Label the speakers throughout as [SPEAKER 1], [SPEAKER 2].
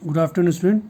[SPEAKER 1] Good afternoon student.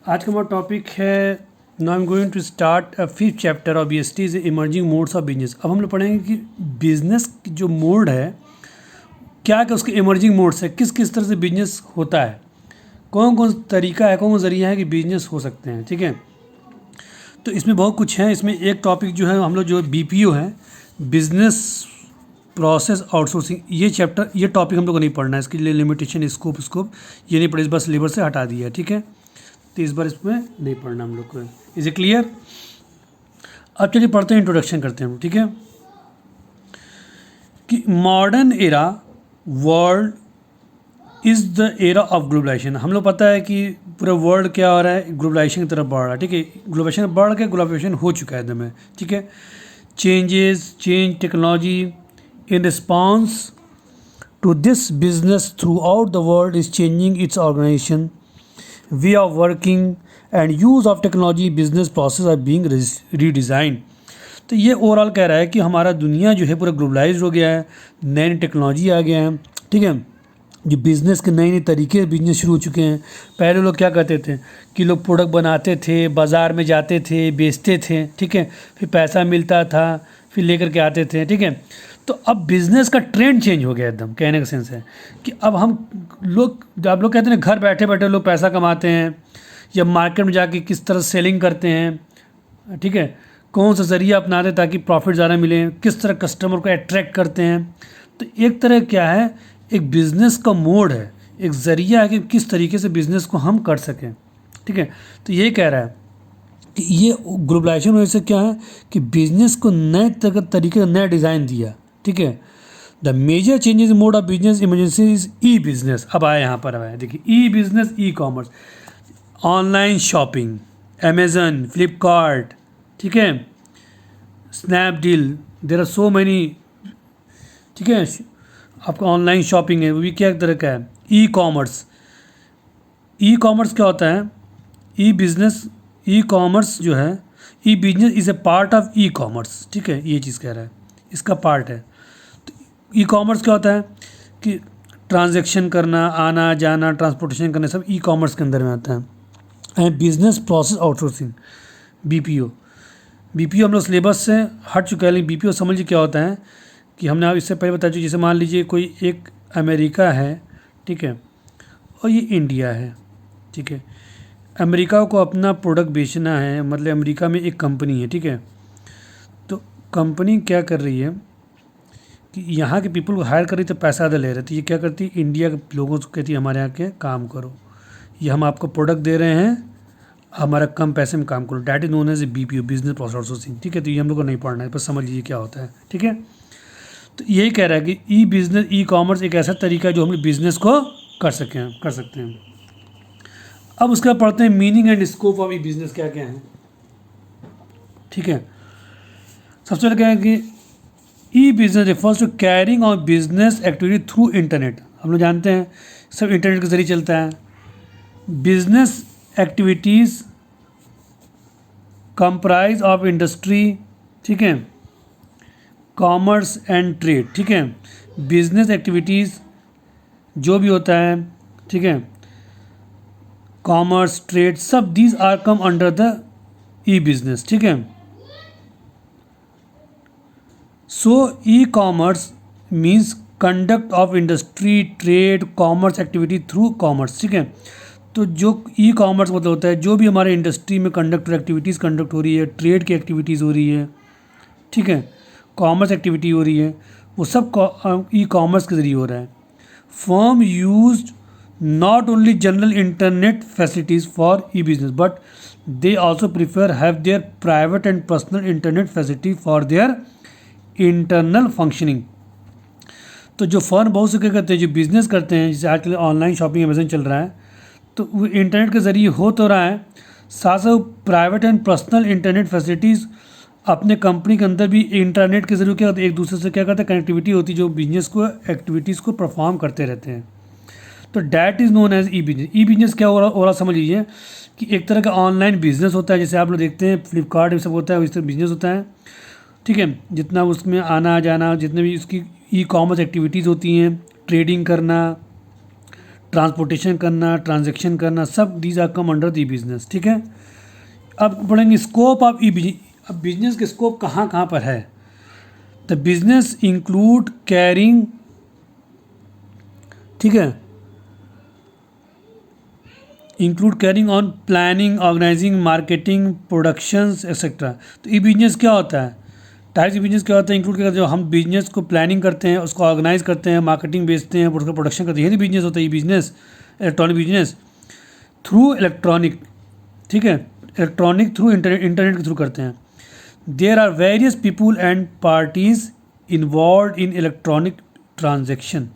[SPEAKER 1] आज का हमारा टॉपिक है now I am going to start a fifth chapter of BST is emerging modes of business. अब हम लोग पढ़ेंगे कि बिजनेस जो मोड है क्या क्या उसके इमर्जिंग मोड्स है, किस किस तरह से बिजनेस होता है, कौन कौन तरीका है, कौन कौन ज़रिया है कि बिजनेस हो सकते हैं। ठीक है, तो इसमें बहुत कुछ है। इसमें एक टॉपिक जो है हम लोग जो BPO है, बिजनेस प्रोसेस आउटसोर्सिंग, ये चैप्टर ये टॉपिक हम लोग को नहीं पढ़ना है। इसके लिए लिमिटेशन स्कोप ये नहीं पढ़े, इस बार सिलेबस से हटा दिया है। ठीक है, तो इस बार इसमें नहीं पढ़ना हम लोग को। Is it clear? अब चलिए पढ़ते हैं, इंट्रोडक्शन करते हैं हम। ठीक है, कि modern era world is the era of globalisation. हम लोग पता है कि पूरा वर्ल्ड क्या हो रहा है, ग्लोबलाइजेशन की तरफ बढ़ रहा है। ठीक है, ग्लोबलाइजेशन बढ़ के ग्लोबलाइजेशन हो चुका है एकदम। ठीक है, change technology in response to this business throughout the world is changing its organization, way of working and use of technology. Business process are being redesigned. तो ये ओवरऑल कह रहा है कि हमारा दुनिया जो है पूरा ग्लोबलाइज हो गया है, नई नई टेक्नोलॉजी आ गया है। ठीक है, जो बिज़नेस के नए नए तरीके बिजनेस शुरू हो चुके हैं। पहले लोग क्या करते थे कि लोग प्रोडक्ट बनाते थे, बाज़ार में जाते थे, बेचते थे। ठीक है, फिर पैसा मिलता था, फिर लेकर के आते थे। ठीक है, तो अब बिज़नेस का ट्रेंड चेंज हो गया एकदम। कहने का सेंस है कि अब हम लोग, जब आप लोग कहते हैं घर बैठे बैठे लोग पैसा कमाते हैं, या मार्केट में जाके किस तरह सेलिंग करते हैं। ठीक है, कौन सा ज़रिया अपनाते हैं ताकि प्रॉफिट ज़्यादा मिले, किस तरह कस्टमर को अट्रैक्ट करते हैं। तो एक तरह क्या है, एक बिज़नेस का मोड है, एक ज़रिया है कि किस तरीके से बिज़नेस को हम कर सकें। ठीक है, तो ये कह रहा है कि ये ग्लोबलाइजेशन वजह से क्या है कि बिज़नेस को नए तरीके का नया डिज़ाइन दिया। ठीक है, the major changes mode of business emergency is e business. अब आया यहाँ पर आया, देखिए e business, e commerce, online shopping, Amazon, Flipkart, ठीक है, Snapdeal, there are so many. ठीक है, आपका ऑनलाइन शॉपिंग है, वो भी क्या तरह का है, ई कॉमर्स। ई कॉमर्स क्या होता है, ई बिजनेस, ई कॉमर्स जो है, e business is a part of e commerce. ठीक है, ये चीज़ कह रहा है, इसका पार्ट है। ई कॉमर्स क्या होता है कि ट्रांजैक्शन करना, आना जाना, ट्रांसपोर्टेशन करना, सब ई कॉमर्स के अंदर में आता है। And business process outsourcing, BPO। BPO हम लोग सिलेबस से हट चुका है, लेकिन BPO समझिए क्या होता है कि हमने आप इससे पहले बता चुके। जैसे मान लीजिए कोई एक अमेरिका है, ठीक है, और ये इंडिया है। ठीक है, अमेरिका को अपना प्रोडक्ट बेचना है, मतलब अमेरिका में एक कंपनी है। ठीक है, तो कंपनी क्या कर रही है कि यहाँ के पीपल को हायर कर रही, तो पैसा ज़्यादा ले रहे थे। ये क्या करती है, इंडिया के लोगों को कहती है हमारे यहाँ के काम करो, ये हम आपको प्रोडक्ट दे रहे हैं, हमारा कम पैसे में काम करो। That is known as BPO, business process outsourcing. ठीक है, तो ये हम लोग को नहीं पढ़ना है, बस समझ लीजिए क्या होता है। ठीक है, तो यही कह रहा है कि ई बिजनेस, ई कॉमर्स एक ऐसा तरीका है जो हम लोग बिजनेस को कर सकते हैं। अब उसके बाद पढ़ते हैं meaning and scope of e business क्या क्या है। ठीक है, सबसे पहले क्या है कि e business refers to carrying on business activity through internet. हम लोग जानते हैं सब इंटरनेट के जरिए चलता है। Business activities comprise of industry, ठीक है, कॉमर्स एंड ट्रेड। ठीक है, बिजनेस एक्टिविटीज़ जो भी होता है, ठीक है, कॉमर्स, ट्रेड, सब these are come under the e business. ठीक है, so e commerce means conduct of industry, trade, commerce activity through commerce. ठीक है, तो जो ई कॉमर्स मतलब होता है जो भी हमारे इंडस्ट्री में एक्टिविटीज़ कंडक्ट हो रही है, ट्रेड की एक्टिविटीज़ हो रही है, ठीक है, कॉमर्स एक्टिविटी हो रही है, वो सब ई कॉमर्स के ज़रिए हो रहा है। Firm used not only general internet facilities for E business but they also prefer have their private and personal internet facility for their internal functioning. तो जो फर्म बहुत से क्या करते हैं, जो बिज़नेस करते हैं, जैसे आजकल ऑनलाइन शॉपिंग अमेजन चल रहा है, तो वो इंटरनेट के ज़रिए हो तो रहा है, साथ साथ private and personal internet facilities अपने कंपनी के अंदर भी इंटरनेट के ज़रिए क्या होता है, एक दूसरे से क्या करते हैं, कनेक्टिविटी होती है, जो बिजनेस को एक्टिविटीज़ को परफॉर्म करते रहते हैं। तो that is known as e business. E business क्या हो रहा समझ लीजिए कि एक तरह का ऑनलाइन बिजनेस होता है, जैसे आप लोग देखते हैं फ्लिपकार्ट ये सब होता है, इस तरह बिजनेस होता है। ठीक है, जितना उसमें आना जाना, जितने भी उसकी ई कॉमर्स एक्टिविटीज़ होती हैं, ट्रेडिंग करना, ट्रांसपोर्टेशन करना, ट्रांजेक्शन करना, सब these are come under the business. ठीक है, अब पढ़ेंगे स्कोप ऑफ ई बिजनेस। अब बिजनेस के स्कोप कहाँ कहाँ पर है? द बिजनेस इंक्लूड कैरिंग, ठीक है, include carrying on planning, organising, marketing, productions etcetera. तो ई बिजनेस क्या होता है? टाइप्स ऑफ बिजनेस क्या होता है? इंक्लूड क्या, जो हम बिजनेस को प्लानिंग करते हैं, उसको ऑर्गेनाइज करते हैं, मार्केटिंग बेचते हैं, उसका प्रोडक्शन करते हैं, यही बिजनेस होता है। E business electronic business through electronic, ठीक है, इलेक्ट्रॉनिक थ्रू इंटरनेट के थ्रू करते हैं। There are various people and parties involve in electronic transaction.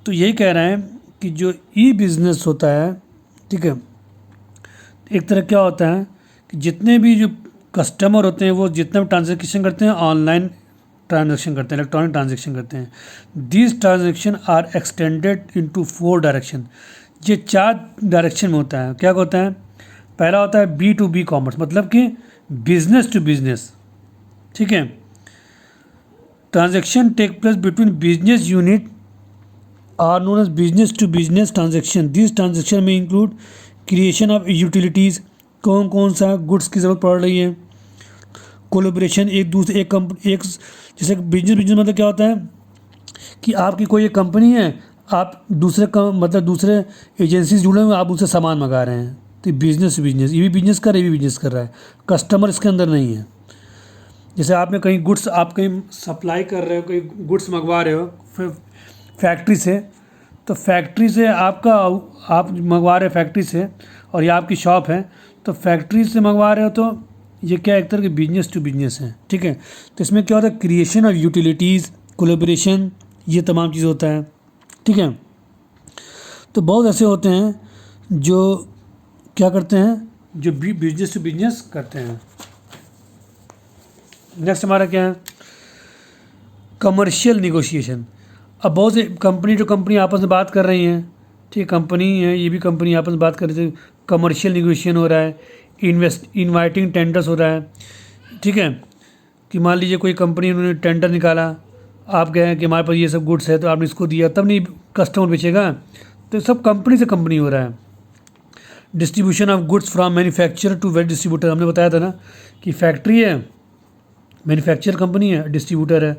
[SPEAKER 1] तो यही कह रहे हैं कि जो ई बिज़नेस होता है, ठीक है, एक तरह क्या होता है कि जितने भी जो कस्टमर होते हैं वो जितना भी ट्रांजेक्शन करते हैं ऑनलाइन ट्रांजेक्शन करते हैं, इलेक्ट्रॉनिक ट्रांजेक्शन करते हैं। This transaction are extended into 4 direction. ये 4 डायरेक्शन में होता है। क्या होता है? पहला होता है B2B कॉमर्स, मतलब कि बिजनेस टू बिजनेस, ठीक है। Transaction take place between business unit are known as business to business transaction. This transaction में इंक्लूड क्रिएशन ऑफ यूटिलिटीज़, कौन कौन सा गुड्स की ज़रूरत पड़ रही है, कोलेब्रेशन, एक दूसरे एक जैसे बिजनेस मतलब क्या होता है कि आपकी कोई एक कंपनी है, आप दूसरे मतलब दूसरे एजेंसी से जुड़े हुए, आप उनसे सामान मंगा रहे हैं, तो बिजनेस बिजनेस, ये भी बिजनेस कर रहा है, ये भी बिजनेस कर रहा है, कस्टमर इसके अंदर नहीं है। जैसे आपने कहीं गुड्स, आप कहीं सप्लाई कर रहे हो, कोई गुड्स मंगवा रहे हो फिर फैक्ट्री से, तो फैक्ट्री से आपका, आप मंगवा रहे हो फैक्ट्री से और ये आपकी शॉप है, तो फैक्ट्री से मंगवा रहे हो, तो ये क्या एक तरह के बिजनेस टू बिजनेस है, ठीक है। तो इसमें क्या होता है, क्रिएशन ऑफ यूटिलिटीज़, कोलेब्रेशन, ये तमाम चीज़ होता है, ठीक है। तो बहुत ऐसे होते हैं जो क्या करते हैं, जो बिजनेस टू बिजनेस करते हैं। नेक्स्ट हमारा क्या है, कमर्शियल निगोशिएशन। अब बहुत से कंपनी आपस में बात कर रही हैं, ठीक, कंपनी है, ये भी कंपनी आपस में बात कर रही थी, कमर्शियल निगोशिएशन हो रहा है, इनवाइटिंग टेंडर्स हो रहा है, ठीक है। कि मान लीजिए कोई कंपनी, उन्होंने टेंडर निकाला, आप गए कि हमारे पास ये सब गुड्स है, तो आपने इसको दिया, तब नहीं कस्टमर बेचेगा, तो सब कंपनी से कंपनी हो रहा है। Distribution of goods from manufacturer to web distributor, हमने बताया था ना कि फैक्ट्री है, मैन्युफैक्चर कंपनी है, डिस्ट्रीब्यूटर है।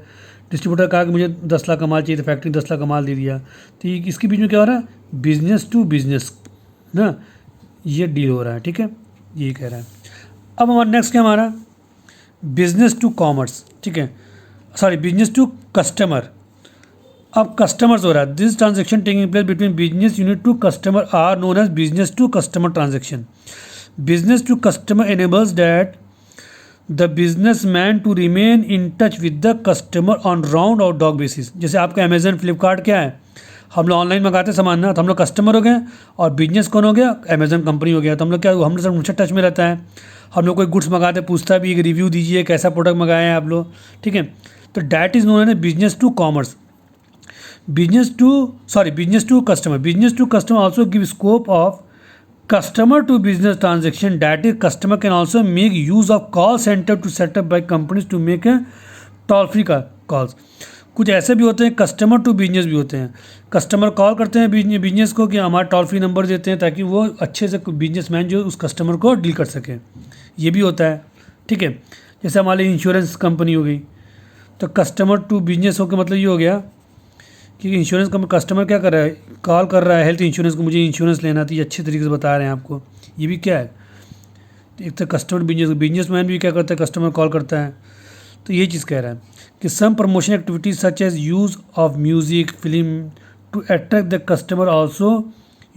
[SPEAKER 1] डिस्ट्रीब्यूटर कहा कि मुझे 10 लाख का माल चाहिए, तो फैक्ट्री 10 लाख का माल दे दिया। तो ये इसके बीच में क्या हो रहा है, बिजनेस टू बिजनेस ना, ये डील हो रहा है, ठीक है, यही कह रहा है। अब हमारा नेक्स्ट क्या, हमारा बिजनेस टू कॉमर्स, ठीक है, सॉरी बिजनेस टू कस्टमर। अब कस्टमर्स हो रहा है, this transaction taking place between business unit to customer are known as business to customer transaction. Business to customer enables that the business man to remain in touch with the customer on round or dog basis. जैसे आपका Amazon, Flipkart क्या है, हम लोग online मंगाते सामान ना, तो हम लोग कस्टमर हो गए, और बिजनेस कौन हो गया, अमेजन कंपनी हो गया। तो हम लोग क्या, हम लोग सब उनसे टच में रहता है। हम लोग कोई गुड्स मंगाते, पूछता भी, एक रिव्यू दीजिए कैसा प्रोडक्ट मंगाए हैं आप लोग, ठीक है। तो that is known as business to commerce. Business to customer also give scope of customer to business transaction, that is customer can also make use of call center to set up by companies to make a toll free calls। कुछ ऐसे भी होते हैं customer to business भी होते हैं, customer call करते हैं बिजनेस को कि हमारा टोल फ्री नंबर देते हैं ताकि वो अच्छे से बिजनेसमैन जो उस कस्टमर को डील कर सके, ये भी होता है, ठीक है। जैसे हमारी इंश्योरेंस कंपनी हो गई, तो कस्टमर टू बिजनेस हो के मतलब ये हो गया कि इंश्योरेंस का कस्टमर क्या कर रहा है, कॉल कर रहा है हेल्थ इंश्योरेंस को, मुझे इंश्योरेंस लेना था, ये अच्छे तरीके से बता रहे हैं आपको, ये भी क्या है, एक तो कस्टमर बिजनेसमैन भी क्या करता है, कस्टमर कॉल करता है। तो ये चीज़ कह रहा है कि some promotion activities such as use of music, film to attract the customer also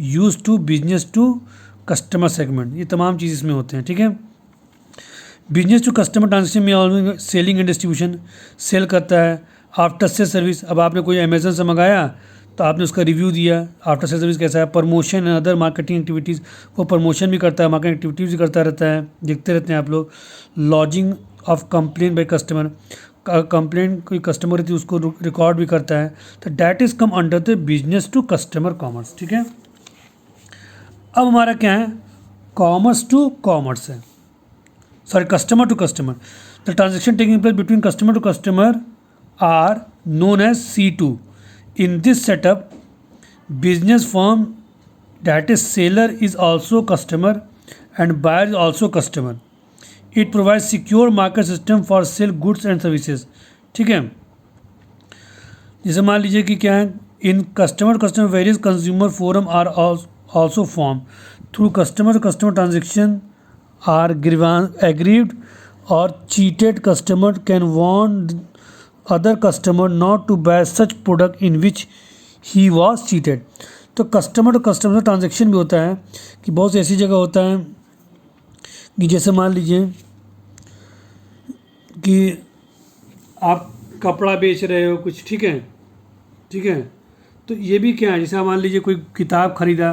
[SPEAKER 1] use to business to customer segment, ये तमाम चीज़ इसमें होते हैं, ठीक है। बिजनेस टू कस्टमर ट्रांजेक्शन में always selling and distribution, sell करता है। आफ्टर सेल सर्विस, अब आपने कोई अमेजन से मंगाया तो आपने उसका रिव्यू दिया, आफ्टर सेल सर्विस कैसा है। Promotion and other marketing activities, वो प्रमोशन भी करता है, मार्केटिंग एक्टिविटीज़ भी करता रहता है, देखते रहते हैं आप लोग। Lodging of complain by customer, complain कोई कस्टमर थी उसको रिकॉर्ड भी करता है। तो that is come under the business to customer commerce, ठीक है। अब हमारा क्या है, कॉमर्स टू कॉमर्स है, sorry customer to customer. The transaction taking place between customer to customer are known as C2. In this setup, business firm That is, seller is also customer and buyer is also customer. It provides secure market system for sell goods and services. ठीक है, जैसे मान लीजिए कि क्या है, in customer customer various consumer forum are also form through customer customer transaction are aggrieved और cheated customer can want other customer not to buy such product in which he was cheated. तो customer to customer transaction भी होता है कि बहुत सी ऐसी जगह होता है कि जैसे मान लीजिए कि आप कपड़ा बेच रहे हो कुछ, ठीक है, ठीक है, तो ये भी क्या है, जैसे मान लीजिए कोई किताब खरीदा,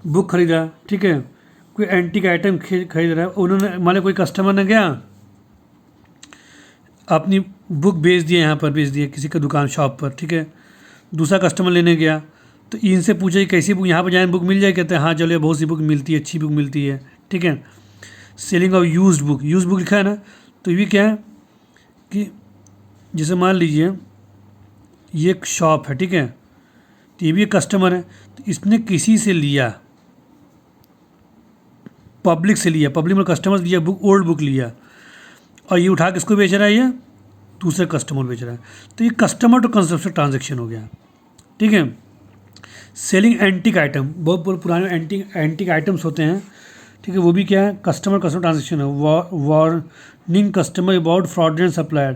[SPEAKER 1] बुक खरीदा, ठीक है, कोई एंटीक आइटम खरीद रहा है, उन्होंने मान लो कोई कस्टमर ने गया अपनी बुक बेच दिया, यहाँ पर बेच दिया किसी का दुकान शॉप पर, ठीक है, दूसरा कस्टमर लेने गया तो इनसे पूछा कि कैसी बुक, यहाँ पर जाए बुक मिल जाए, कहते हैं हाँ चलो बहुत सी बुक मिलती है, अच्छी बुक मिलती है, ठीक है. सेलिंग ऑफ यूज्ड बुक लिखा है ना, तो ये क्या है कि जैसे मान लीजिए ये एक शॉप है, ठीक है, तो ये भी एक कस्टमर है, तो इसने किसी से लिया, पब्लिक से लिया, पब्लिक में कस्टमर लिया बुक, ओल्ड बुक लिया और ये उठा के इसको बेच रहा है, ये दूसरे कस्टमर बेच रहा है, तो ये कस्टमर टू कंजम्पशन ट्रांजेक्शन हो गया. ठीक है. सेलिंग एंटिक आइटम, बहुत पुराने एंटिक आइटम्स होते हैं, ठीक है, वो भी क्या है, कस्टमर कस्टमर ट्रांजेक्शन है. Warning customer about fraudulent supplier,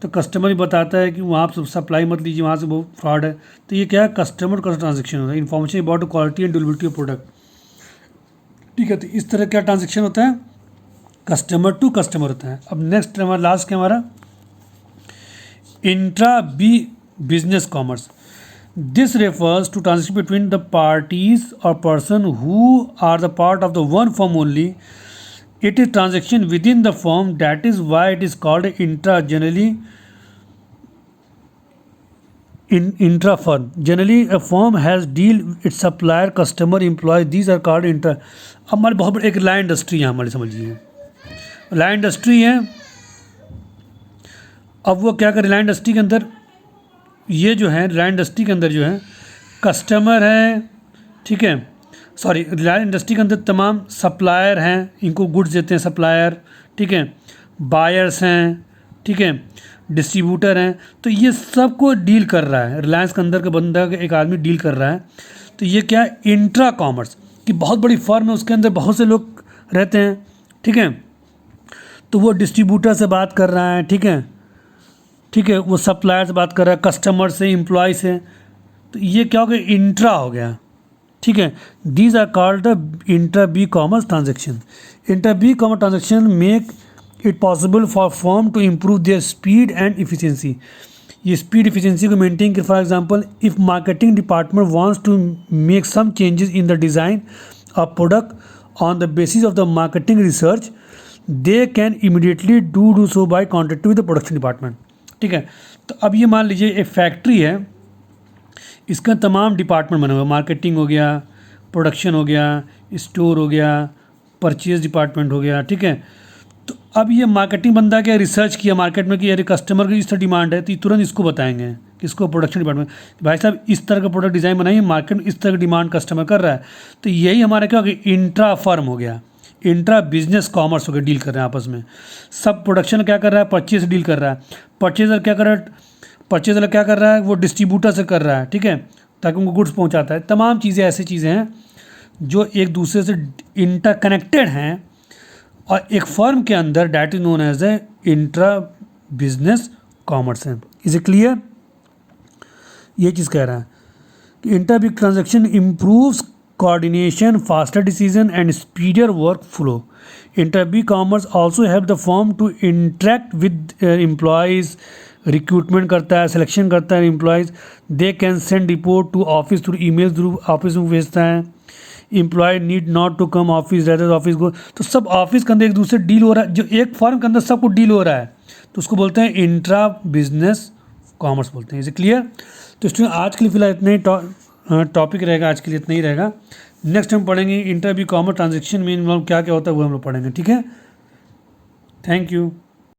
[SPEAKER 1] तो कस्टमर ही बताता है कि वहाँ आप सप्लाई मत लीजिए, वहाँ से बहुत फ्रॉड है, तो ये क्या है, कस्टमर कस्टमर ट्रांजेक्शन होता है. Information about quality and durability of product. ठीक है, तो इस तरह क्या ट्रांजेक्शन होता है, कस्टमर टू कस्टमर होता है. अब नेक्स्ट हमारा लास्ट क्या, हमारा intra B business commerce. This refers to transaction between the parties or person who are the part of the one firm only. It is transaction within the firm. That is why it is called intra. Generally, in intra firm. Generally, a firm has deal its supplier, customer, employee. These are called intra. अब हमारे बहुत बड़ी एक line industry है, हमारी समझिए line industry है. अब वो क्या करे, लाइन इंडस्ट्री के अंदर ये जो है, रिलायंस इंडस्ट्री के अंदर जो है कस्टमर है, ठीक है, सॉरी, रिलायंस इंडस्ट्री के अंदर तमाम सप्लायर हैं, इनको गुड्स देते हैं सप्लायर, ठीक है, बायर्स हैं, ठीक है, डिस्ट्रीब्यूटर हैं, तो ये सब को डील कर रहा है रिलायंस के अंदर का बंदा, एक आदमी डील कर रहा है. तो ये क्या है, इंट्रा कॉमर्स की बहुत बड़ी फर्म है, उसके अंदर बहुत से लोग रहते हैं, ठीक है, तो वो डिस्ट्रीब्यूटर से बात कर रहा है, ठीक है, ठीक है, वो सप्लायर से बात कर रहा है, कस्टमर से, एम्प्लॉय से, तो ये क्या हो गया, इंट्रा हो गया. ठीक है, these are called the intra B commerce transaction. Intra B commerce transaction make it possible for firm to improve their speed and efficiency. ये स्पीड इफिशिएंसी को मेंटेन कर, for example if marketing department wants to make some changes in the design of product on the basis of the marketing research, they can immediately do so by contact with the production department. ठीक है, तो अब ये मान लीजिए एक factory है, इसका तमाम डिपार्टमेंट बने हुए, मार्केटिंग हो गया, प्रोडक्शन हो गया, स्टोर हो गया, परचेज डिपार्टमेंट हो गया, ठीक है. तो अब ये मार्केटिंग बंदा क्या रिसर्च किया मार्केट में कि अरे कस्टमर की इस तरह डिमांड है, तो तुरंत इसको बताएंगे, किसको, प्रोडक्शन डिपार्टमेंट, भाई साहब इस तरह का प्रोडक्ट डिज़ाइन बनाइए, मार्केट में इस तरह की डिमांड कस्टमर कर रहा है. तो यही हमारा क्या हो गया, इंट्रा फर्म हो गया, इंट्रा बिजनेस कॉमर्स हो गया, डील कर रहे हैं आपस में. सब प्रोडक्शन क्या कर रहा है, परचेज डील कर रहा है, परचेजर क्या कर रहा है, परचेजर क्या कर रहा है, वो डिस्ट्रीब्यूटर से कर रहा है, ठीक है, ताकि उनको गुड्स पहुंचाता है. तमाम चीज़ें ऐसी चीज़ें हैं जो एक दूसरे से इंटरकनेक्टेड हैं और एक फर्म के अंदर that is known as a intra business commerce है. Is it clear? ये चीज़ कह रहा है कि intra big transaction improves coordination, faster decision and speedier workflow. Inter-B-commerce also help the firm to interact with employees, recruitment करता है, selection करता है employees, they can send report to office through email, through office में भेजता है. Employee need not to come office, rather office go. तो सब office के अंदर एक दूसरे डील हो रहा है, जो एक फर्म के अंदर सब कुछ डील हो रहा है, तो उसको बोलते हैं इंट्रा बिजनेस कॉमर्स बोलते हैं. Is clear? तो स्टूडेंट आज के लिए फिलहाल इतना ही टॉपिक रहेगा, आज के लिए इतना ही रहेगा. नेक्स्ट हम पढ़ेंगे इंट्रा बी कॉमर्स ट्रांजेक्शन में क्या क्या होता है, वो हम लोग पढ़ेंगे. ठीक है, थैंक यू.